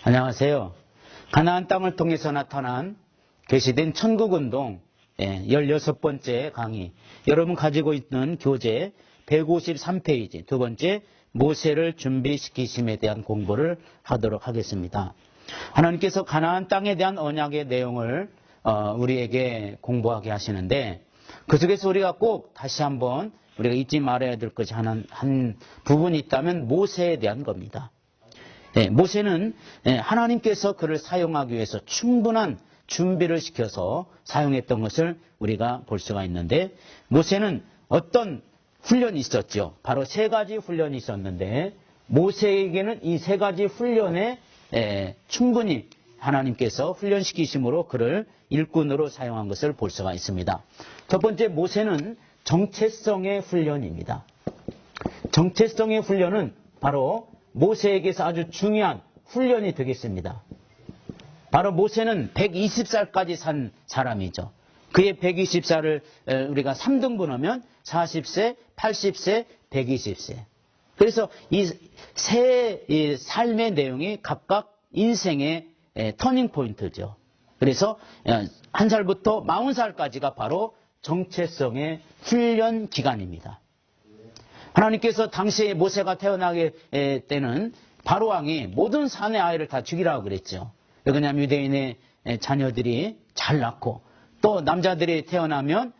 안녕하세요. 가나안 땅을 통해서 나타난 계시된 천국운동 16번째 강의. 여러분 가지고 있는 교재 153페이지 두 번째 모세를 준비시키심에 대한 공부를 하도록 하겠습니다. 하나님께서 가나안 땅에 대한 언약의 내용을 우리에게 공부하게 하시는데 그 속에서 우리가 꼭 다시 한번 우리가 잊지 말아야 될 것이 한 부분이 있다면 모세에 대한 겁니다. 모세는 하나님께서 그를 사용하기 위해서 충분한 준비를 시켜서 사용했던 것을 우리가 볼 수가 있는데 모세는 어떤 훈련이 있었죠. 바로 세 가지 훈련이 있었는데 모세에게는 이 세 가지 훈련에 충분히 하나님께서 훈련시키심으로 그를 일꾼으로 사용한 것을 볼 수가 있습니다. 첫 번째 모세는 정체성의 훈련입니다. 정체성의 훈련은 바로 모세에게서 아주 중요한 훈련이 되겠습니다. 바로 모세는 120살까지 산 사람이죠. 그의 120살을 우리가 3등분하면 40세, 80세, 120세. 그래서 이 세 삶의 내용이 각각 인생의 터닝 포인트죠. 그래서 1살부터 40살까지가 바로 정체성의 훈련 기간입니다. 하나님께서 당시에 모세가 태어나게 때는 바로왕이 모든 산의 아이를 다 죽이라고 그랬죠. 왜냐하면 유대인의 자녀들이 잘 낳고 또 남자들이 태어나면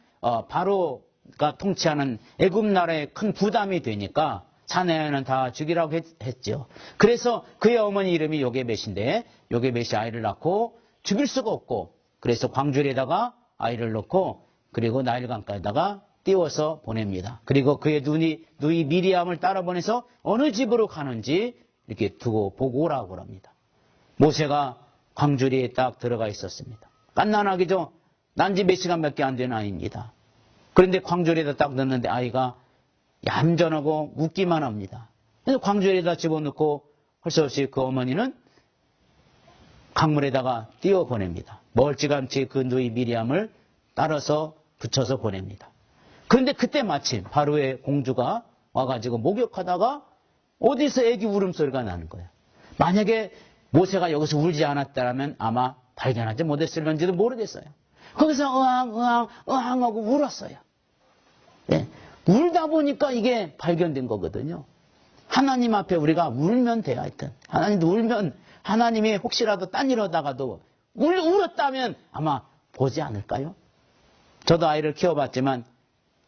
바로가 통치하는 애굽 나라에 큰 부담이 되니까 산의 아이는 다 죽이라고 했죠. 그래서 그의 어머니 이름이 요게벳인데 요게벳이 아이를 낳고 죽일 수가 없고 그래서 광주리에다가 아이를 놓고 그리고 나일강가에다가 띄워서 보냅니다. 그리고 그의 누이 미리암을 따라 보내서 어느 집으로 가는지 이렇게 두고 보고 오라고 합니다. 모세가 광주리에 딱 들어가 있었습니다. 갓난아기죠. 난지 몇 시간밖에 안 된 아이입니다. 그런데 광주리에다 딱 넣는데 아이가 얌전하고 웃기만 합니다. 그래서 광주리에다 집어넣고 할 수 없이 그 어머니는 강물에다가 띄워 보냅니다. 멀찌감치 그 누이 미리암을 따라서 붙여서 보냅니다. 그런데 그때 마침 바로의 공주가 와가지고 목욕하다가 어디서 애기 울음소리가 나는 거예요. 만약에 모세가 여기서 울지 않았다면 아마 발견하지 못했을런지도 모르겠어요. 거기서 으앙 하고 울었어요. 울다 보니까 이게 발견된 거거든요. 하나님 앞에 우리가 울면 돼요. 하여튼 하나님도 울면 하나님이 혹시라도 딴 일 하다가도 울었다면 아마 보지 않을까요? 저도 아이를 키워봤지만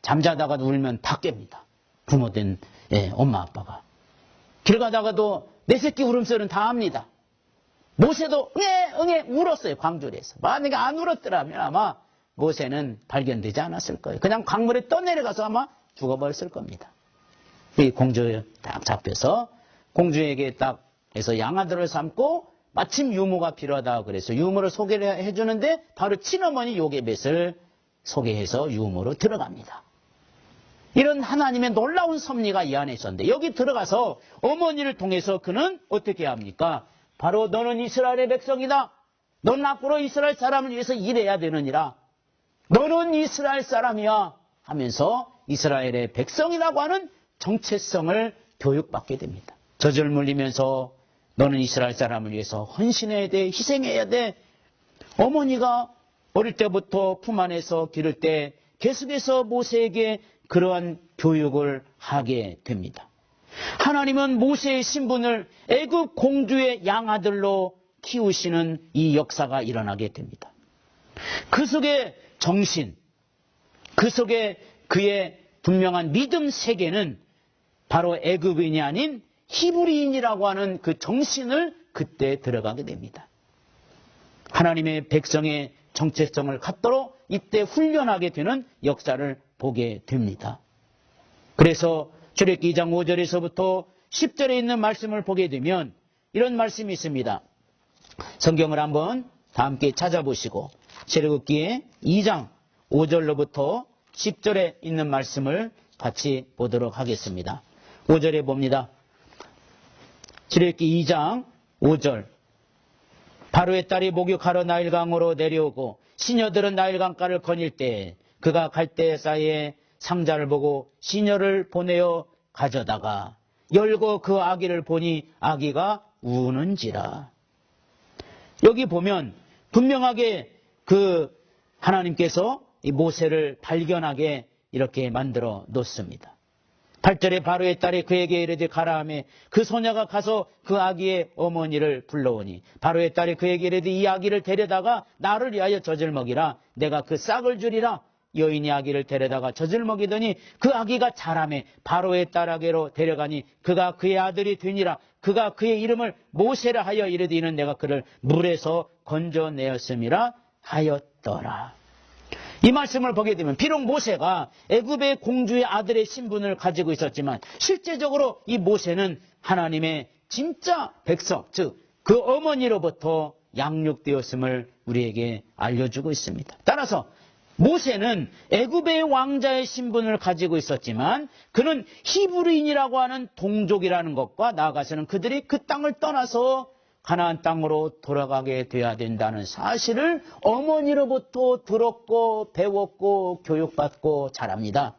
잠자다가도 울면 다 깹니다. 부모된 엄마 아빠가. 길 가다가도 내 새끼 울음소리는 다 합니다. 모세도 응애 울었어요. 광주리에서. 만약에 안 울었더라면 아마 모세는 발견되지 않았을 거예요. 그냥 강물에 떠내려가서 아마 죽어버렸을 겁니다. 이 공주에 딱 잡혀서 공주에게 딱 해서 양아들을 삼고 마침 유모가 필요하다고 그래서 유모를 소개를 해주는데 바로 친어머니 요게벳을 소개해서 유모로 들어갑니다. 이런 하나님의 놀라운 섭리가 이 안에 있었는데 여기 들어가서 어머니를 통해서 그는 어떻게 합니까? 바로 너는 이스라엘의 백성이다. 너는 앞으로 이스라엘 사람을 위해서 일해야 되느니라. 너는 이스라엘 사람이야 하면서 이스라엘의 백성이라고 하는 정체성을 교육받게 됩니다. 젖을 물리면서 너는 이스라엘 사람을 위해서 헌신해야 돼. 희생해야 돼. 어머니가 어릴 때부터 품 안에서 기를 때 계속해서 모세에게 그러한 교육을 하게 됩니다. 하나님은 모세의 신분을 애굽 공주의 양아들로 키우시는 이 역사가 일어나게 됩니다. 그 속에 정신, 그 속에 그의 분명한 믿음 세계는 바로 애굽인이 아닌 히브리인이라고 하는 그 정신을 그때 들어가게 됩니다. 하나님의 백성의 정체성을 갖도록 이때 훈련하게 되는 역사를 보게 됩니다. 그래서 출애굽기 2장 5절에서부터 10절에 있는 말씀을 보게 되면 이런 말씀이 있습니다. 성경을 한번 다 함께 찾아보시고 출애굽기 2장 5절로부터 10절에 있는 말씀을 같이 보도록 하겠습니다. 5절에 봅니다. 출애굽기 2장 5절 바로의 딸이 목욕하러 나일강으로 내려오고 시녀들은 나일강가를 거닐 때 그가 갈대 사이에 상자를 보고 시녀를 보내어 가져다가 열고 그 아기를 보니 아기가 우는지라. 여기 보면 분명하게 그 하나님께서 이 모세를 발견하게 이렇게 만들어 놓습니다. 8절에 바로의 딸이 그에게 이르되 가라 하매 그 소녀가 가서 그 아기의 어머니를 불러오니 바로의 딸이 그에게 이르되 이 아기를 데려다가 나를 위하여 젖을 먹이라. 내가 그 싹을 주리라. 여인이 아기를 데려다가 젖을 먹이더니 그 아기가 자라매 바로의 딸에게로 데려가니 그가 그의 아들이 되니라. 그가 그의 이름을 모세라 하여 이르되 이는 내가 그를 물에서 건져내었음이라 하였더라. 이 말씀을 보게 되면 비록 모세가 애굽의 공주의 아들의 신분을 가지고 있었지만 실제적으로 이 모세는 하나님의 진짜 백성, 즉 그 어머니로부터 양육되었음을 우리에게 알려주고 있습니다. 따라서 모세는 애굽의 왕자의 신분을 가지고 있었지만 그는 히브리인이라고 하는 동족이라는 것과 나아가서는 그들이 그 땅을 떠나서 가나안 땅으로 돌아가게 돼야 된다는 사실을 어머니로부터 들었고 배웠고 교육받고 자랍니다.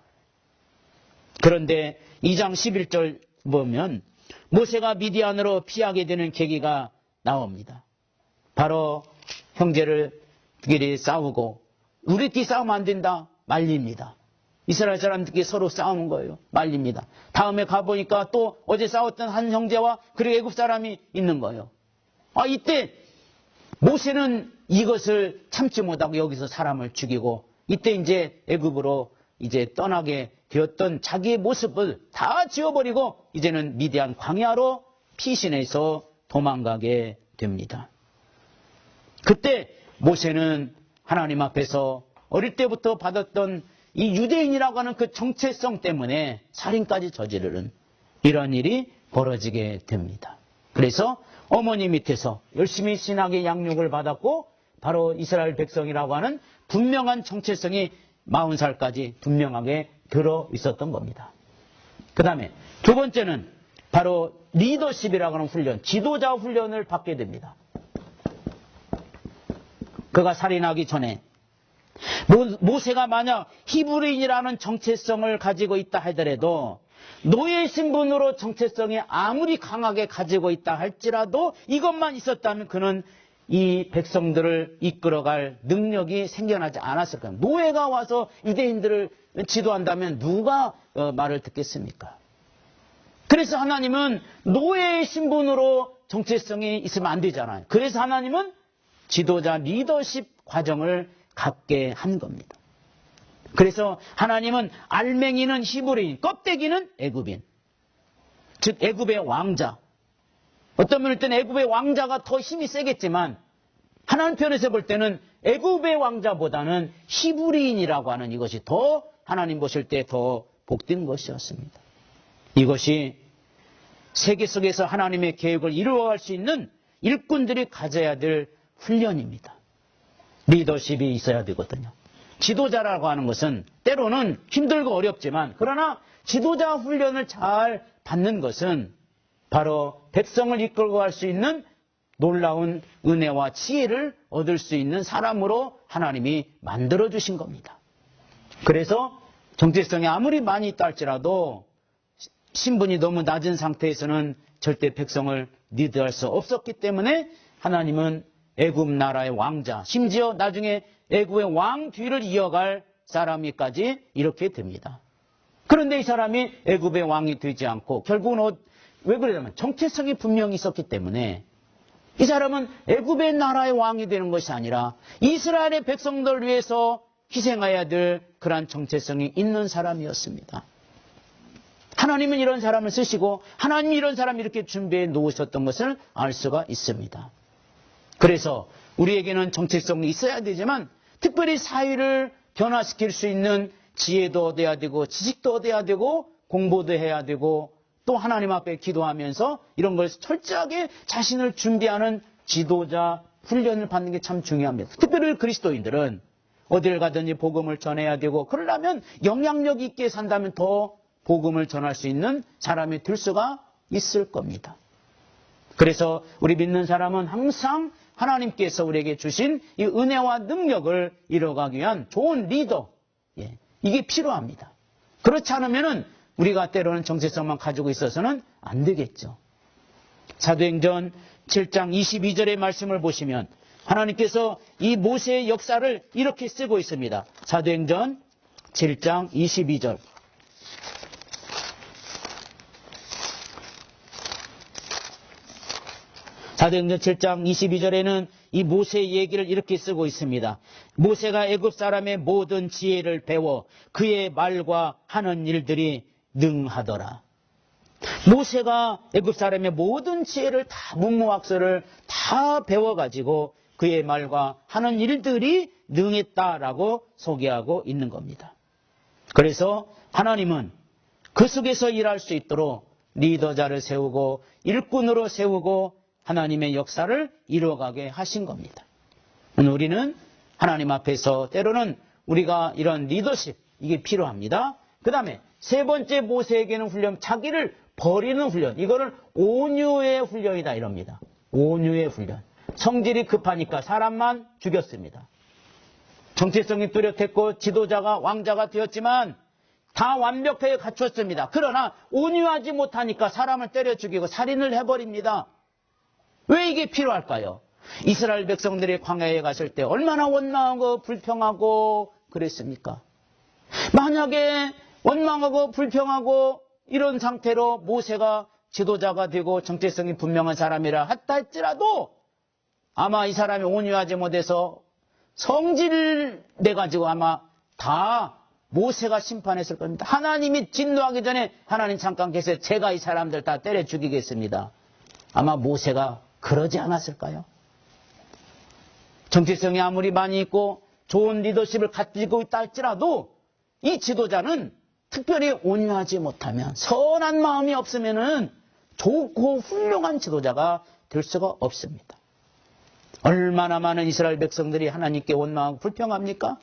그런데 2장 11절 보면 모세가 미디안으로 피하게 되는 계기가 나옵니다. 바로 형제들끼리 싸우고 우리끼리 싸우면 안 된다 말립니다. 이스라엘 사람들끼리 서로 싸우는 거예요. 말립니다. 다음에 가보니까 또 어제 싸웠던 한 형제와 그리고 애굽 사람이 있는 거예요. 이때 모세는 이것을 참지 못하고 여기서 사람을 죽이고 이때 이제 애굽으로 이제 떠나게 되었던 자기의 모습을 다 지워버리고 이제는 미디안 광야로 피신해서 도망가게 됩니다. 그때 모세는 하나님 앞에서 어릴 때부터 받았던 이 유대인이라고 하는 그 정체성 때문에 살인까지 저지르는 이런 일이 벌어지게 됩니다. 그래서 어머니 밑에서 열심히 신학의 양육을 받았고 바로 이스라엘 백성이라고 하는 분명한 정체성이 40살까지 분명하게 들어 있었던 겁니다. 그 다음에 두 번째는 바로 리더십이라고 하는 훈련, 지도자 훈련을 받게 됩니다. 그가 살인하기 전에 모세가 만약 히브리인이라는 정체성을 가지고 있다 하더라도 노예 신분으로 정체성이 아무리 강하게 가지고 있다 할지라도 이것만 있었다면 그는 이 백성들을 이끌어갈 능력이 생겨나지 않았을 거예요. 노예가 와서 유대인들을 지도한다면 누가 말을 듣겠습니까? 그래서 하나님은 노예의 신분으로 정체성이 있으면 안 되잖아요. 그래서 하나님은 지도자 리더십 과정을 갖게 한 겁니다. 그래서 하나님은 알맹이는 히브리인, 껍데기는 애굽인, 즉 애굽의 왕자. 어떤 면일 때는 애굽의 왕자가 더 힘이 세겠지만 하나님 편에서 볼 때는 애굽의 왕자보다는 히브리인이라고 하는 이것이 더 하나님 보실 때 더 복된 것이었습니다. 이것이 세계 속에서 하나님의 계획을 이루어갈 수 있는 일꾼들이 가져야 될 훈련입니다. 리더십이 있어야 되거든요. 지도자라고 하는 것은 때로는 힘들고 어렵지만 그러나 지도자 훈련을 잘 받는 것은 바로 백성을 이끌고 갈 수 있는 놀라운 은혜와 지혜를 얻을 수 있는 사람으로 하나님이 만들어주신 겁니다. 그래서 정체성이 아무리 많이 있다 할지라도 신분이 너무 낮은 상태에서는 절대 백성을 리드할 수 없었기 때문에 하나님은 애굽 나라의 왕자, 심지어 나중에 애굽의 왕 뒤를 이어갈 사람이까지 이렇게 됩니다. 그런데 이 사람이 애굽의 왕이 되지 않고 결국은 왜 그러냐면 정체성이 분명히 있었기 때문에 이 사람은 애굽의 나라의 왕이 되는 것이 아니라 이스라엘의 백성들을 위해서 희생해야 될 그러한 정체성이 있는 사람이었습니다. 하나님은 이런 사람을 쓰시고 하나님이 이런 사람을 이렇게 준비해 놓으셨던 것을 알 수가 있습니다. 그래서 우리에게는 정체성이 있어야 되지만 특별히 사회를 변화시킬 수 있는 지혜도 얻어야 되고 지식도 얻어야 되고 공부도 해야 되고 또 하나님 앞에 기도하면서 이런 걸 철저하게 자신을 준비하는 지도자 훈련을 받는 게 참 중요합니다. 특별히 그리스도인들은 어딜 가든지 복음을 전해야 되고 그러려면 영향력 있게 산다면 더 복음을 전할 수 있는 사람이 될 수가 있을 겁니다. 그래서 우리 믿는 사람은 항상 하나님께서 우리에게 주신 이 은혜와 능력을 이뤄가기 위한 좋은 리더, 이게 필요합니다. 그렇지 않으면 우리가 때로는 정체성만 가지고 있어서는 안 되겠죠. 사도행전 7장 22절의 말씀을 보시면 하나님께서 이 모세의 역사를 이렇게 쓰고 있습니다. 사도행전 7장 22절. 사도행전 7장 22절에는 이 모세의 얘기를 이렇게 쓰고 있습니다. 모세가 애굽 사람의 모든 지혜를 배워 그의 말과 하는 일들이 능하더라. 모세가 애굽 사람의 모든 지혜를 다 문무학설을 다 배워가지고 그의 말과 하는 일들이 능했다라고 소개하고 있는 겁니다. 그래서 하나님은 그 속에서 일할 수 있도록 리더자를 세우고 일꾼으로 세우고 하나님의 역사를 이루어가게 하신 겁니다. 우리는 하나님 앞에서 때로는 우리가 이런 리더십 이게 필요합니다. 그 다음에 세 번째 모세에게는 훈련, 자기를 버리는 훈련. 이거를 온유의 훈련이다 이럽니다. 온유의 훈련. 성질이 급하니까 사람만 죽였습니다. 정체성이 뚜렷했고 지도자가 왕자가 되었지만 다 완벽하게 갖췄습니다. 그러나 온유하지 못하니까 사람을 때려 죽이고 살인을 해버립니다. 왜 이게 필요할까요? 이스라엘 백성들이 광야에 갔을 때 얼마나 원망하고 불평하고 그랬습니까? 만약에 원망하고 불평하고 이런 상태로 모세가 지도자가 되고 정체성이 분명한 사람이라 했다 할지라도 아마 이 사람이 온유하지 못해서 성질을 내가지고 아마 다 모세가 심판했을 겁니다. 하나님이 진노하기 전에 하나님 잠깐 계세요. 제가 이 사람들 다 때려 죽이겠습니다. 아마 모세가 그러지 않았을까요? 정체성이 아무리 많이 있고 좋은 리더십을 가지고 있다 할지라도 이 지도자는 특별히 온유하지 못하면 선한 마음이 없으면은 좋고 훌륭한 지도자가 될 수가 없습니다. 얼마나 많은 이스라엘 백성들이 하나님께 원망하고 불평합니까?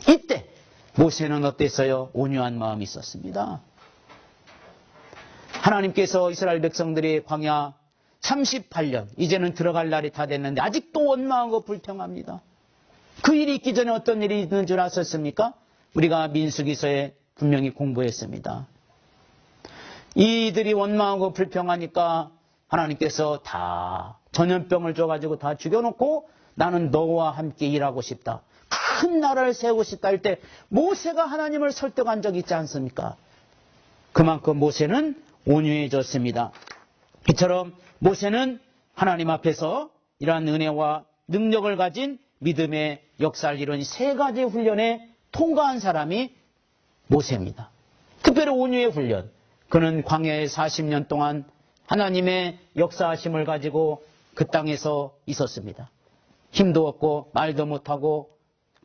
이때 모세는 어땠어요? 온유한 마음이 있었습니다. 하나님께서 이스라엘 백성들이 광야 38년, 이제는 들어갈 날이 다 됐는데 아직도 원망하고 불평합니다. 그 일이 있기 전에 어떤 일이 있는 줄 아셨습니까? 우리가 민수기서에 분명히 공부했습니다. 이들이 원망하고 불평하니까 하나님께서 다 전염병을 줘가지고 다 죽여놓고 나는 너와 함께 일하고 싶다. 큰 나라를 세우고 싶다 할 때 모세가 하나님을 설득한 적이 있지 않습니까? 그만큼 모세는 온유해졌습니다. 이처럼 모세는 하나님 앞에서 이러한 은혜와 능력을 가진 믿음의 역사를 이룬 세 가지 훈련에 통과한 사람이 모세입니다. 특별히 온유의 훈련. 그는 광야에 40년 동안 하나님의 역사하심을 가지고 그 땅에서 있었습니다. 힘도 없고 말도 못하고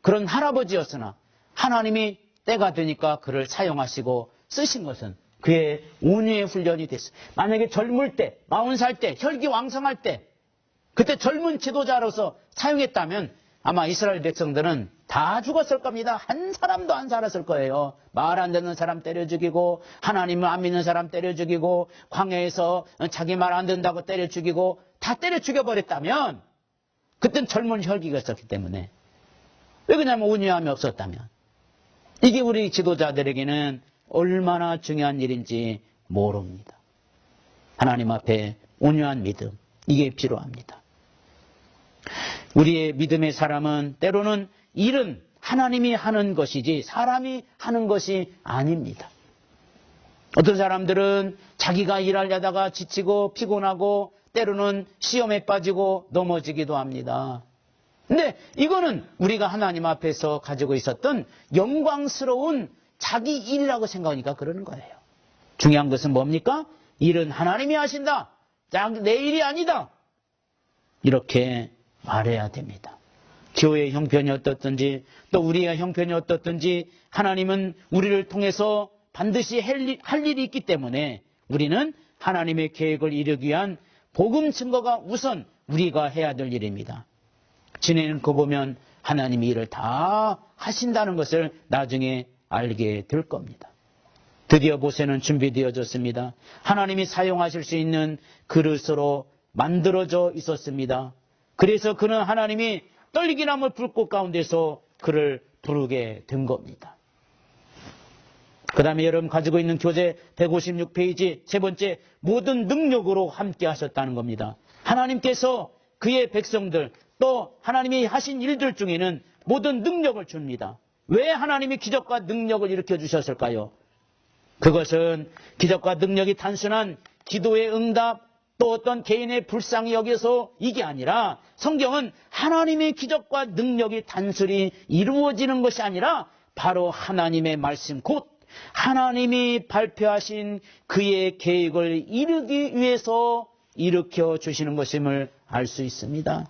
그런 할아버지였으나 하나님이 때가 되니까 그를 사용하시고 쓰신 것은 그의 온유의 훈련이 됐어요. 만약에 젊을 때, 40살 때, 혈기왕성할 때 그때 젊은 지도자로서 사용했다면 아마 이스라엘 백성들은 다 죽었을 겁니다. 한 사람도 안 살았을 거예요. 말 안 듣는 사람 때려 죽이고 하나님을 안 믿는 사람 때려 죽이고 광야에서 자기 말 안 듣는다고 때려 죽이고 다 때려 죽여버렸다면 그땐 젊은 혈기가 있었기 때문에 왜 그러냐면 온유함이 없었다면 이게 우리 지도자들에게는 얼마나 중요한 일인지 모릅니다. 하나님 앞에 온유한 믿음 이게 필요합니다. 우리의 믿음의 사람은 때로는 일은 하나님이 하는 것이지 사람이 하는 것이 아닙니다. 어떤 사람들은 자기가 일하려다가 지치고 피곤하고 때로는 시험에 빠지고 넘어지기도 합니다. 근데 이거는 우리가 하나님 앞에서 가지고 있었던 영광스러운 자기 일이라고 생각하니까 그러는 거예요. 중요한 것은 뭡니까? 일은 하나님이 하신다. 내 일이 아니다. 이렇게 말해야 됩니다. 교회의 형편이 어떻든지 또 우리의 형편이 어떻든지 하나님은 우리를 통해서 반드시 할 일이 있기 때문에 우리는 하나님의 계획을 이루기 위한 복음 증거가 우선 우리가 해야 될 일입니다. 지내는 거 보면 하나님이 일을 다 하신다는 것을 나중에 알게 될 겁니다. 드디어 모세는 준비되어졌습니다. 하나님이 사용하실 수 있는 그릇으로 만들어져 있었습니다. 그래서 그는 하나님이 떨기나무 불꽃 가운데서 그를 부르게 된 겁니다. 그 다음에 여러분 가지고 있는 교재 156페이지 세 번째, 모든 능력으로 함께 하셨다는 겁니다. 하나님께서 그의 백성들 또 하나님이 하신 일들 중에는 모든 능력을 줍니다. 왜 하나님이 기적과 능력을 일으켜 주셨을까요? 그것은 기적과 능력이 단순한 기도의 응답 또 어떤 개인의 불쌍히 여겨서 이게 아니라 성경은 하나님의 기적과 능력이 단순히 이루어지는 것이 아니라 바로 하나님의 말씀 곧 하나님이 발표하신 그의 계획을 이루기 위해서 일으켜 주시는 것임을 알 수 있습니다.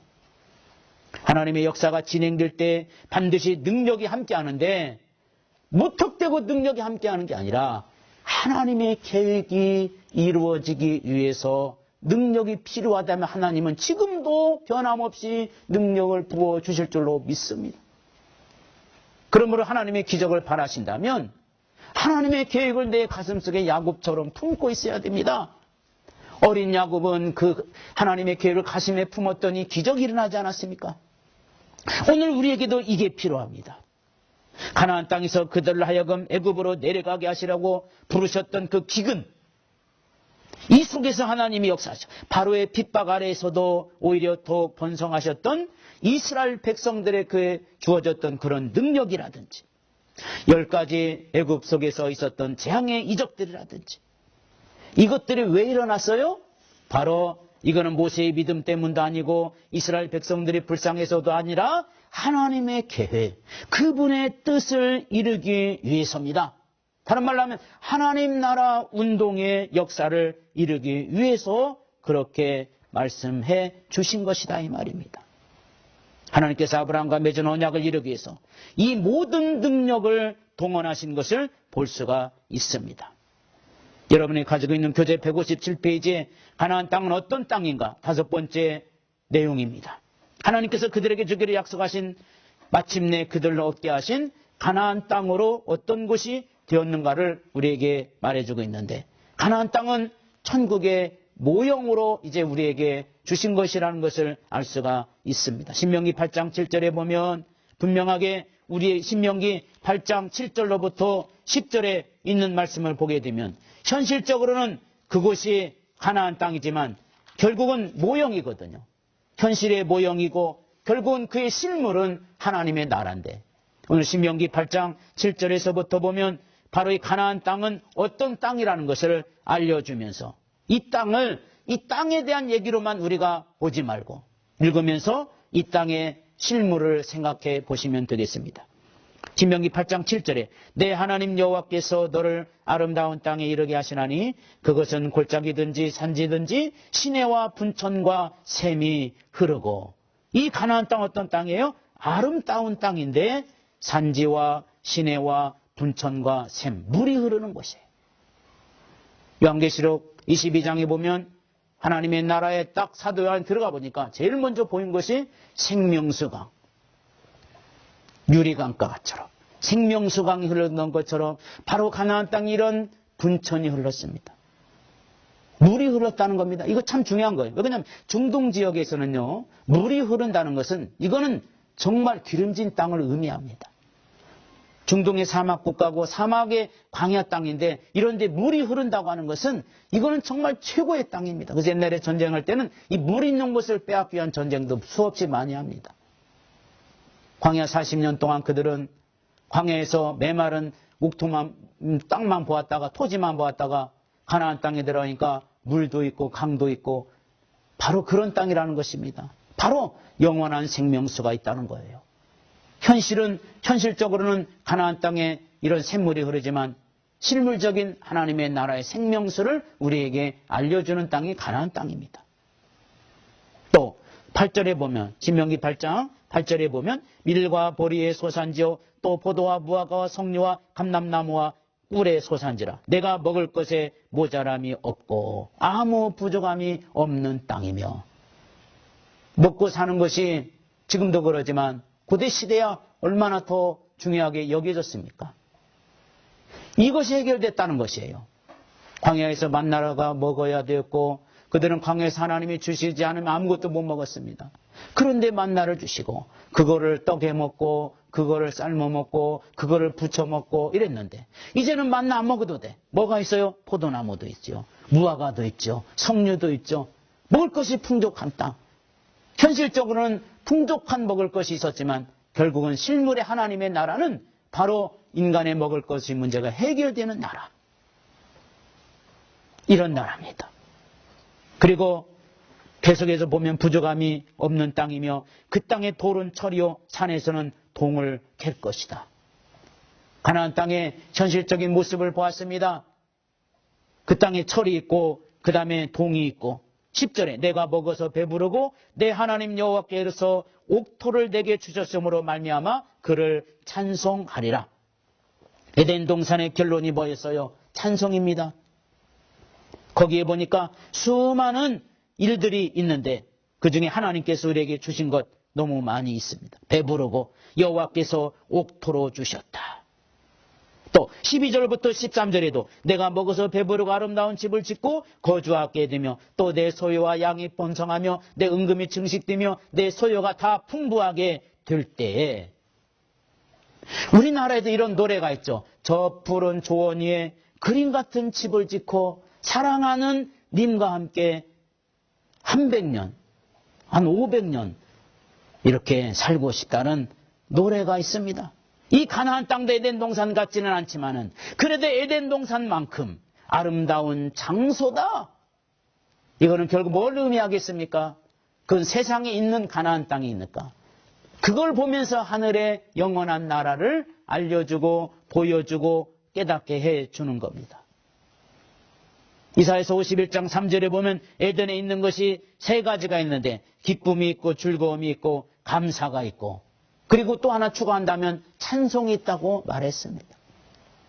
하나님의 역사가 진행될 때 반드시 능력이 함께하는데 무턱대고 능력이 함께하는 게 아니라 하나님의 계획이 이루어지기 위해서 능력이 필요하다면 하나님은 지금도 변함없이 능력을 부어주실 줄로 믿습니다. 그러므로 하나님의 기적을 바라신다면 하나님의 계획을 내 가슴속에 야곱처럼 품고 있어야 됩니다. 어린 야곱은 그 하나님의 계획을 가슴에 품었더니 기적이 일어나지 않았습니까? 오늘 우리에게도 이게 필요합니다. 가나안 땅에서 그들을 하여금 애굽으로 내려가게 하시라고 부르셨던 그 기근, 이 속에서 하나님이 역사하셔. 바로의 핍박 아래에서도 오히려 더욱 번성하셨던 이스라엘 백성들에게 주어졌던 그런 능력이라든지 10가지 애굽 속에서 있었던 재앙의 이적들이라든지 이것들이 왜 일어났어요? 바로 이거는 모세의 믿음 때문도 아니고 이스라엘 백성들이 불쌍해서도 아니라 하나님의 계획, 그분의 뜻을 이루기 위해서입니다. 다른 말로 하면 하나님 나라 운동의 역사를 이루기 위해서 그렇게 말씀해 주신 것이다 이 말입니다. 하나님께서 아브라함과 맺은 언약을 이루기 위해서 이 모든 능력을 동원하신 것을 볼 수가 있습니다. 여러분이 가지고 있는 교재 157페이지에 가나안 땅은 어떤 땅인가? 5번째 내용입니다. 하나님께서 그들에게 주기로 약속하신 마침내 그들을 얻게 하신 가나안 땅으로 어떤 곳이 되었는가를 우리에게 말해주고 있는데 가나안 땅은 천국의 모형으로 이제 우리에게 주신 것이라는 것을 알 수가 있습니다. 신명기 8장 7절에 보면 분명하게 우리의 신명기 8장 7절로부터 10절에 있는 말씀을 보게 되면 현실적으로는 그곳이 가나안 땅이지만 결국은 모형이거든요. 현실의 모형이고 결국은 그의 실물은 하나님의 나라인데 오늘 신명기 8장 7절에서부터 보면 바로 이 가나안 땅은 어떤 땅이라는 것을 알려주면서 이 땅에 대한 얘기로만 우리가 보지 말고 읽으면서 이 땅의 실물을 생각해 보시면 되겠습니다. 신명기 8장 7절에 내 하나님 여호와께서 너를 아름다운 땅에 이르게 하시나니 그것은 골짜기든지 산지든지 시내와 분천과 샘이 흐르고 이 가나안 땅 어떤 땅이에요? 아름다운 땅인데 산지와 시내와 분천과 샘, 물이 흐르는 곳이에요. 요한계시록 22장에 보면 하나님의 나라에 딱 사도 요한이 들어가 보니까 제일 먼저 보인 것이 생명수강. 유리강가처럼 생명수강이 흐르는 것처럼 바로 가나안 땅에 이런 분천이 흘렀습니다. 물이 흘렀다는 겁니다. 이거 참 중요한 거예요. 왜냐하면 중동 지역에서는요, 물이 흐른다는 것은 이거는 정말 기름진 땅을 의미합니다. 중동의 사막 국가고 사막의 광야 땅인데 이런데 물이 흐른다고 하는 것은 이거는 정말 최고의 땅입니다. 그래서 옛날에 전쟁할 때는 이 물 있는 곳을 빼앗기 위한 전쟁도 수없이 많이 합니다. 광야 40년 동안 그들은 광야에서 메마른 옥토만 땅만 보았다가 토지만 보았다가 가나안 땅에 들어가니까 물도 있고 강도 있고 바로 그런 땅이라는 것입니다. 바로 영원한 생명수가 있다는 거예요. 현실적으로는 가나안 땅에 이런 샘물이 흐르지만 실물적인 하나님의 나라의 생명수를 우리에게 알려주는 땅이 가나안 땅입니다. 또 8절에 보면 신명기 8장 8절에 보면 밀과 보리의 소산지요 또 포도와 무화과와 석류와 감람나무와 꿀의 소산지라 내가 먹을 것에 모자람이 없고 아무 부족함이 없는 땅이며 먹고 사는 것이 지금도 그러지만 고대 시대야 얼마나 더 중요하게 여겨졌습니까? 이것이 해결됐다는 것이에요. 광야에서 만나라가 먹어야 되었고 그들은 광야에서 하나님이 주시지 않으면 아무것도 못 먹었습니다. 그런데 만나를 주시고 그거를 떡에 먹고 그거를 삶아 먹고 그거를 부쳐 먹고 이랬는데 이제는 만나 안 먹어도 돼. 뭐가 있어요? 포도나무도 있죠. 무화과도 있죠. 석류도 있죠. 먹을 것이 풍족한 땅. 현실적으로는 풍족한 먹을 것이 있었지만 결국은 실물의 하나님의 나라는 바로 인간의 먹을 것이 문제가 해결되는 나라. 이런 나라입니다. 그리고 계속해서 보면 부족함이 없는 땅이며 그 땅의 돌은 철이요 산에서는 동을 캘 것이다. 가나안 땅의 현실적인 모습을 보았습니다. 그 땅에 철이 있고 그 다음에 동이 있고 10절에 내가 먹어서 배부르고 내 하나님 여호와께서 옥토를 내게 주셨으므로 말미암아 그를 찬송하리라. 에덴 동산의 결론이 뭐였어요? 찬송입니다. 거기에 보니까 수많은 일들이 있는데 그중에 하나님께서 우리에게 주신 것 너무 많이 있습니다. 배부르고 여호와께서 옥토로 주셨다. 또 12절부터 13절에도 내가 먹어서 배부르고 아름다운 집을 짓고 거주하게 되며 또 내 소유와 양이 번성하며 내 은금이 증식되며 내 소유가 다 풍부하게 될 때에 우리나라에도 이런 노래가 있죠. 저 푸른 조원 위에 그림 같은 집을 짓고 사랑하는 님과 함께 한 100년, 한 500년 이렇게 살고 싶다는 노래가 있습니다. 이 가나안 땅도 에덴 동산 같지는 않지만은 그래도 에덴 동산만큼 아름다운 장소다. 이거는 결국 뭘 의미하겠습니까? 그건 세상에 있는 가나안 땅이 있는가? 그걸 보면서 하늘의 영원한 나라를 알려주고 보여주고 깨닫게 해주는 겁니다. 이사야서 51장 3절에 보면 에덴에 있는 것이 세 가지가 있는데 기쁨이 있고 즐거움이 있고 감사가 있고 그리고 또 하나 추가한다면 찬송이 있다고 말했습니다.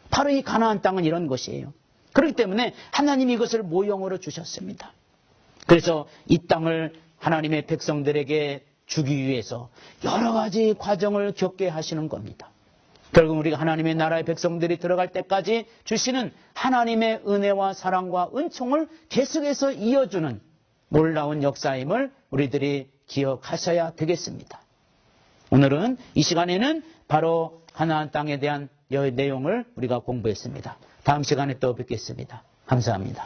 바로 이 가나안 땅은 이런 것이에요. 그렇기 때문에 하나님이 이것을 모형으로 주셨습니다. 그래서 이 땅을 하나님의 백성들에게 주기 위해서 여러 가지 과정을 겪게 하시는 겁니다. 결국 우리가 하나님의 나라의 백성들이 들어갈 때까지 주시는 하나님의 은혜와 사랑과 은총을 계속해서 이어주는 놀라운 역사임을 우리들이 기억하셔야 되겠습니다. 오늘은 이 시간에는 바로 가나안 땅에 대한 내용을 우리가 공부했습니다. 다음 시간에 또 뵙겠습니다. 감사합니다.